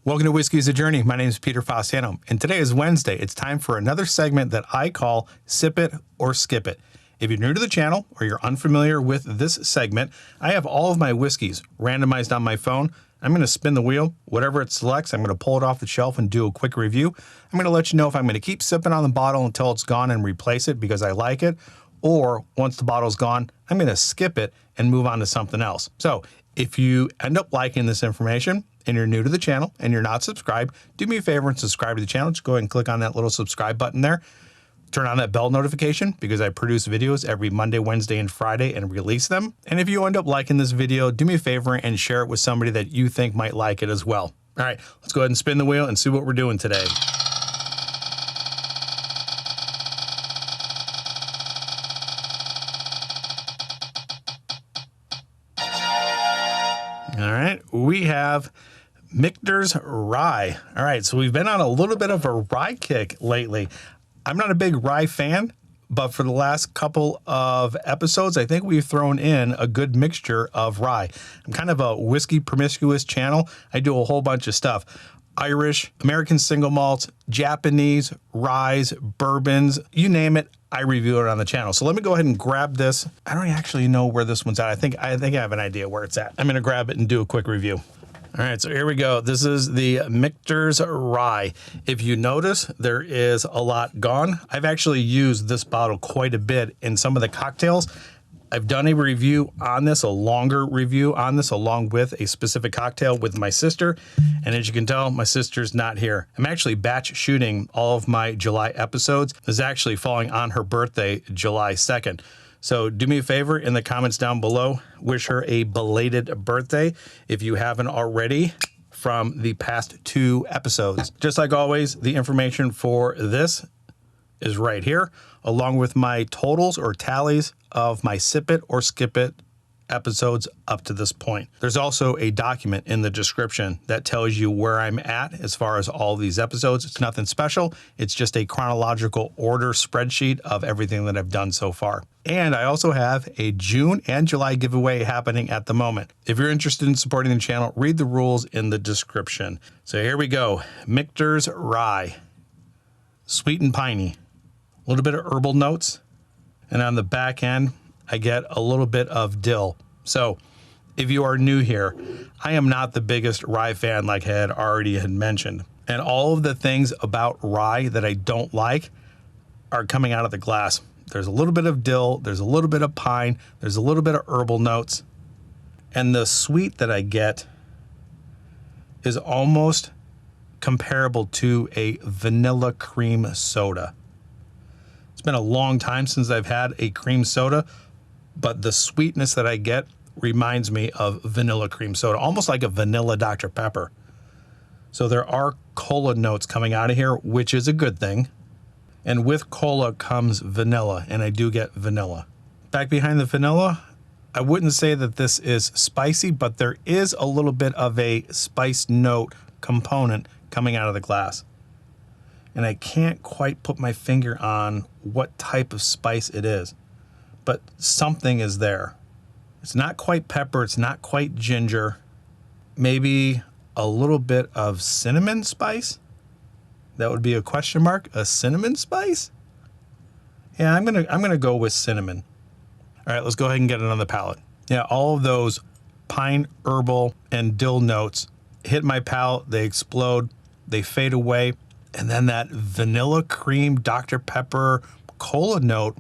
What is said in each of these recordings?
Welcome to Whiskey's a Journey. My name is Peter Fossano, and today is Wednesday. It's time for another segment that I call Sip It or Skip It. If you're new to the channel or you're unfamiliar with this segment, I have all of my whiskeys randomized on my phone. I'm going to spin the wheel. Whatever it selects, I'm going to pull it off the shelf and do a quick review. I'm going to let you know if I'm going to keep sipping on the bottle until it's gone and replace it because I like it, or once the bottle's gone, I'm going to skip it and move on to something else. So if you end up liking this information and you're new to the channel and you're not subscribed, do me a favor and subscribe to the channel. Just go ahead and click on that little subscribe button there. Turn on that bell notification because I produce videos every Monday, Wednesday, and Friday and release them. And if you end up liking this video, do me a favor and share it with somebody that you think might like it as well. All right, let's go ahead and spin the wheel and see what we're doing today. All right, we have Michter's Rye. All right, so we've been on a little bit of a rye kick lately. I'm not a big rye fan, but for the last couple of episodes, I think we've thrown in a good mixture of rye. I'm kind of a whiskey promiscuous channel. I do a whole bunch of stuff. Irish, American single malts, Japanese, ryes, bourbons, you name it, I review it on the channel. So let me go ahead and grab this. I don't actually know where this one's at. I think I have an idea where it's at. I'm gonna grab it and do a quick review. All right, so here we go. This is the Michter's Rye. If you notice, there is a lot gone. I've actually used this bottle quite a bit in some of the cocktails. I've done a review on this, a longer review on this, along with a specific cocktail with my sister. And as you can tell, my sister's not here. I'm actually batch shooting all of my July episodes. This is actually falling on her birthday, July 2nd. So do me a favor in the comments down below, wish her a belated birthday if you haven't already from the past 2 episodes. Just like always, the information for this is right here, along with my totals or tallies of my Sip It or Skip It episodes up to this point. There's also a document in the description that tells you where I'm at as far as all these episodes. It's nothing special. It's just a chronological order spreadsheet of everything that I've done so far. And I also have a June and July giveaway happening at the moment. If you're interested in supporting the channel, read the rules in the description. So here we go. Michter's Rye. Sweet and piney. A little bit of herbal notes. And on the back end, I get a little bit of dill. So if you are new here, I am not the biggest rye fan like I had already mentioned. And all of the things about rye that I don't like are coming out of the glass. There's a little bit of dill, there's a little bit of pine, there's a little bit of herbal notes. And the sweet that I get is almost comparable to a vanilla cream soda. It's been a long time since I've had a cream soda, but the sweetness that I get reminds me of vanilla cream soda, almost like a vanilla Dr. Pepper. So there are cola notes coming out of here, which is a good thing. And with cola comes vanilla, and I do get vanilla. Back behind the vanilla, I wouldn't say that this is spicy, but there is a little bit of a spice note component coming out of the glass. And I can't quite put my finger on what type of spice it is, but something is there. It's not quite pepper, it's not quite ginger, maybe a little bit of cinnamon spice. That would be a question mark, a cinnamon spice? Yeah, I'm gonna go with cinnamon. All right, let's go ahead and get it on the palate. Yeah, all of those pine, herbal, and dill notes hit my palate, they explode, they fade away. And then that vanilla cream Dr. Pepper cola note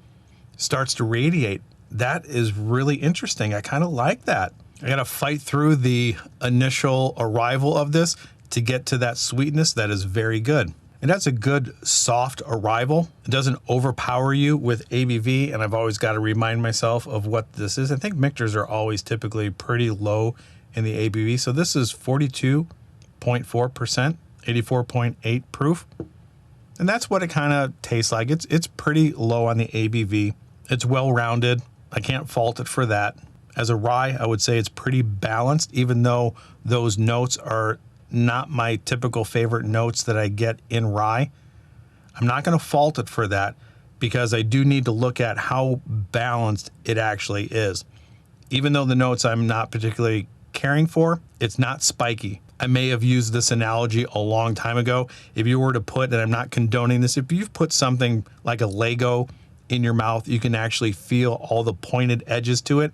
starts to radiate. That is really interesting. I kind of like that. I got to fight through the initial arrival of this to get to that sweetness that is very good. And that's a good soft arrival. It doesn't overpower you with ABV, and I've always got to remind myself of what this is. I think Michters are always typically pretty low in the ABV. So this is 42.4%. 84.8 proof, and that's what it kind of tastes like. It's pretty low on the ABV. It's well rounded. I can't fault it for that. As a rye, I would say it's pretty balanced, even though those notes are not my typical favorite notes that I get in rye. I'm not going to fault it for that because I do need to look at how balanced it actually is. Even though the notes I'm not particularly caring for, it's not spiky. I may have used this analogy a long time ago. If you were to put, and I'm not condoning this, if you've put something like a Lego in your mouth, you can actually feel all the pointed edges to it.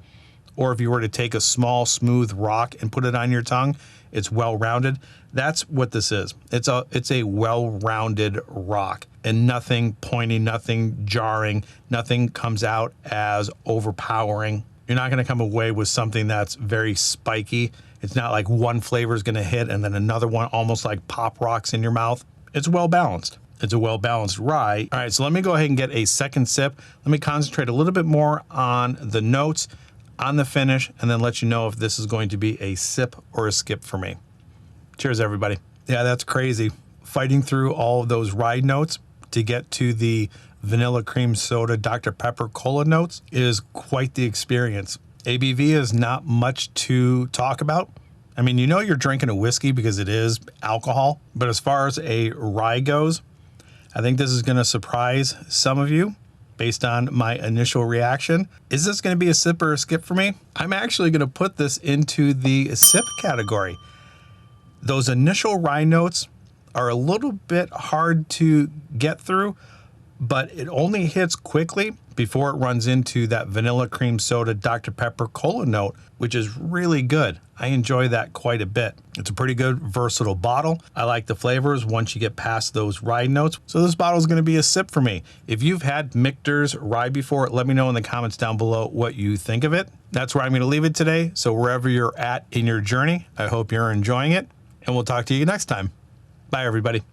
Or if you were to take a small, smooth rock and put it on your tongue, it's well-rounded. That's what this is. It's a well-rounded rock, and nothing pointy, nothing jarring, nothing comes out as overpowering. You're not going to come away with something that's very spiky. It's not like one flavor is going to hit and then another one, almost like pop rocks in your mouth. It's well-balanced. It's a well-balanced rye. All right, so let me go ahead and get a second sip. Let me concentrate a little bit more on the notes, on the finish, and then let you know if this is going to be a sip or a skip for me. Cheers, everybody. Yeah, that's crazy. Fighting through all of those rye notes to get to the vanilla cream soda Dr. Pepper cola notes is quite the experience. ABV is not much to talk about. I mean, you know you're drinking a whiskey because it is alcohol, but as far as a rye goes, I think this is going to surprise some of you. Based on my initial reaction. Is this going to be a sip or a skip for me? I'm actually going to put this into the sip category. Those initial rye notes are a little bit hard to get through, but it only hits quickly before it runs into that vanilla cream soda Dr. Pepper cola note, which is really good. I enjoy that quite a bit. It's a pretty good, versatile bottle. I like the flavors once you get past those rye notes. So this bottle is going to be a sip for me. If you've had Michter's rye before, let me know in the comments down below what you think of it. That's where I'm going to leave it today. So wherever you're at in your journey, I hope you're enjoying it, and we'll talk to you next time. Bye, everybody.